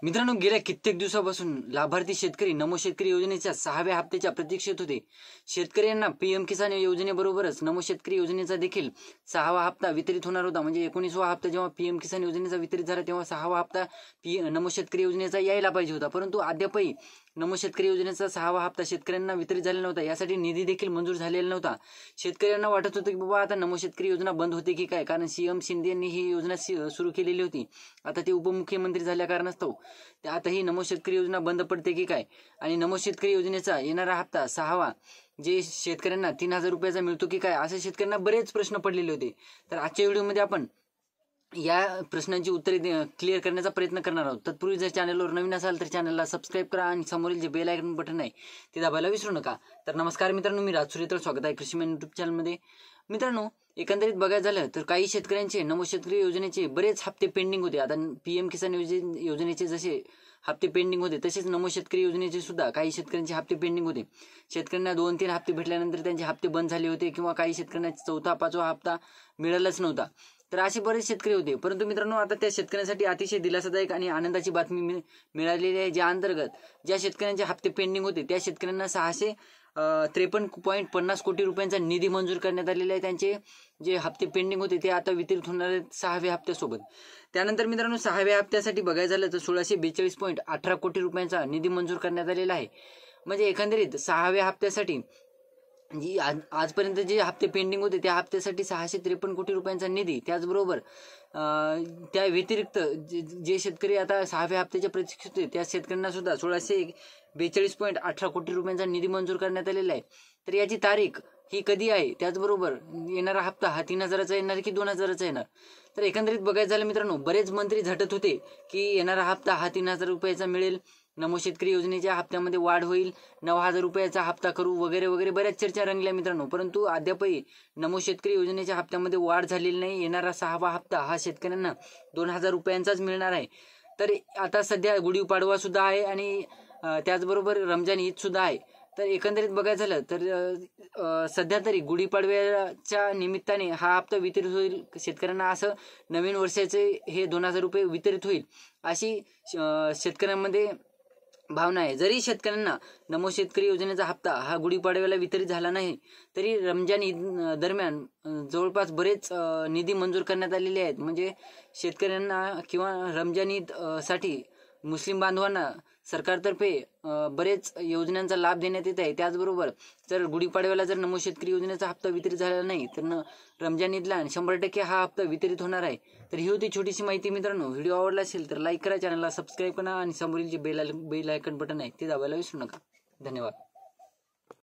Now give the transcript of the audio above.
मित्रांनो, गेल्या कित्येक दिवसापासून लाभार्थी शेतकरी नमो शेतकरी योजनेच्या 6व्या हप्त्याच्या प्रतीक्षेत होते. शेतकऱ्यांना पीएम किसान योजनेबरोबरच नमो शेतकरी योजनेचा देखील 6वा हप्ता वितरित होणार होता. म्हणजे 19वा हप्ता जेव्हा पीएम किसान योजनेचा वितरित झाला तेव्हा 6वा हप्ता नमो शेतकरी योजनेचा यायला पाहिजे होता. परंतु अद्यापही नमो शेतकरी योजनेचा 6वा हप्ता शेतकऱ्यांना वितरित झालेला नव्हता. यासाठी निधी देखील मंजूर झालेला नव्हता. शेतकऱ्यांना वाटत होतं की बाबा आता नमो शेतकरी योजना बंद होते की काय, कारण सीएम शिंदे यांनी ही योजना सुरू केलेली होती. आता ते उपमुख्यमंत्री झाल्या कारणास्तव आता ही नमो शेतकरी योजना बंद पडते की काय. आणि नमो शेतकरी योजनेचा येणारा हप्ता 6वा जे शेतकऱ्यांना 3,000 रुपयाचा मिळतो की काय, असे शेतकऱ्यांना बरेच प्रश्न पडलेले होते. तर आजच्या व्हिडिओमध्ये आपण या प्रश्नांची उत्तरे क्लिअर करण्याचा प्रयत्न करणार आहोत. तत्पूर्वी जर चॅनलवर नवीन असाल तर चॅनलला सबस्क्राईब करा आणि समोरील जे बेल आयकॉन बटन आहे ते दाबायला विसरू नका. तर नमस्कार मित्रांनो, मी राज सूर्यतळ, स्वागत आहे कृषीमॅन यूट्यूब चॅनलमध्ये. मित्रांनो, एकंदरीत बघायचं झालं तर काही शेतकऱ्यांचे नमो शेतकरी योजनेचे बरेच हप्ते पेंडिंग होते. आता पीएम किसान योजनेचे जसे हप्ते पेंडिंग होते तसेच नमो शेतकरी योजनेचे सुद्धा काही शेतकऱ्यांचे हप्ते पेंडिंग होते. शेतकऱ्यांना 2-3 हप्ते भेटल्यानंतर त्यांचे हप्ते बंद झाले होते किंवा काही शेतकऱ्यांना 4था-5वा हप्ता मिळालाच नव्हता. तर असे बरेच शेतकरी होते. परंतु मित्रांनो, आता त्या शेतकऱ्यांसाठी अतिशय दिलासादायक आणि आनंदाची बातमी मिळालेली आहे, ज्या अंतर्गत ज्या शेतकऱ्यांचे हप्ते पेंडिंग होते त्या शेतकऱ्यांना 653.50 कोटी रुपयांचा निधी मंजूर करण्यात आलेला आहे. त्यांचे जे हप्ते पेंडिंग होते ते आता वितरित होणार आहेत 6व्या हप्त्यासोबत. त्यानंतर मित्रांनो, 6व्या हप्त्यासाठी बघायचं झालं तर 1642.18 कोटी रुपयांचा निधी मंजूर करण्यात आलेला आहे. म्हणजे एकंदरीत 6व्या हप्त्यासाठी जी आजपर्यंत जे हप्ते पेंडिंग होते त्या हप्त्यासाठी 653 कोटी रुपयांचा निधी, त्याचबरोबर त्या व्यतिरिक्त जे शेतकरी आता 6व्या हप्त्याच्या प्रतीक्षेत होते त्या शेतकऱ्यांना सुद्धा 1642.18 कोटी रुपयांचा निधी मंजूर करण्यात आलेला आहे. तर याची तारीख ही कधी आहे, त्याचबरोबर येणारा हप्ता हा 3,000चा येणार की 2,000चा येणार. तर एकंदरीत बघायचं झालं मित्रांनो, बरेच मंत्री झटत होते की येणारा हप्ता हा 3,000 रुपयाचा मिळेल, नमो शेतकरी योजनेच्या हप्त्यामध्ये वाढ होईल, 9,000 रुपयाचा हप्ता करू वगैरे वगैरे बऱ्याच चर्चा रंगल्या मित्रांनो. परंतु अद्यापही नमो शेतकरी योजनेच्या हप्त्यामध्ये वाढ झालेली नाही. येणारा 6वा हप्ता हा शेतकऱ्यांना 2,000 रुपयांचाच मिळणार आहे. तर आता सध्या गुढीपाडवा सुद्धा आहे आणि त्याचबरोबर रमजान ईद सुद्धा आहे. तर एकंदरीत बघायचं झालं तर सध्या तरी गुढीपाडव्याच्या निमित्ताने हा हप्ता वितरित होईल शेतकऱ्यांना, असं नवीन वर्षाचे हे 2,000 रुपये वितरित होईल अशी शेतकऱ्यांमध्ये भावना आहे. जरी शेतकऱ्यांना नमो शेतकरी योजनेचा हप्ता हा गुढीपाडव्याला वितरित झाला नाही तरी रमजान ईद दरम्यान जवळपास बरेच निधी मंजूर करण्यात आलेले आहेत. म्हणजे शेतकऱ्यांना किंवा रमजान ईद साठी मुस्लिम बांधवांना सरकारतर्फे बरेच योजनांचा लाभ देण्यात येत आहे. त्याचबरोबर जर गुढीपाडव्याला जर नमो शेतकरी योजनेचा हप्ता वितरित झाला नाही तर रमजान ईदला 100% हा हप्ता वितरित होणार आहे. तर ही होती छोटीशी माहिती मित्रांनो. व्हिडिओ आवडला असेल तर लाईक करा, चॅनलला सबस्क्राईब करा आणि समोरील जे बेल आयकॉन बटन आहे ते दाबायला विसरू नका. धन्यवाद.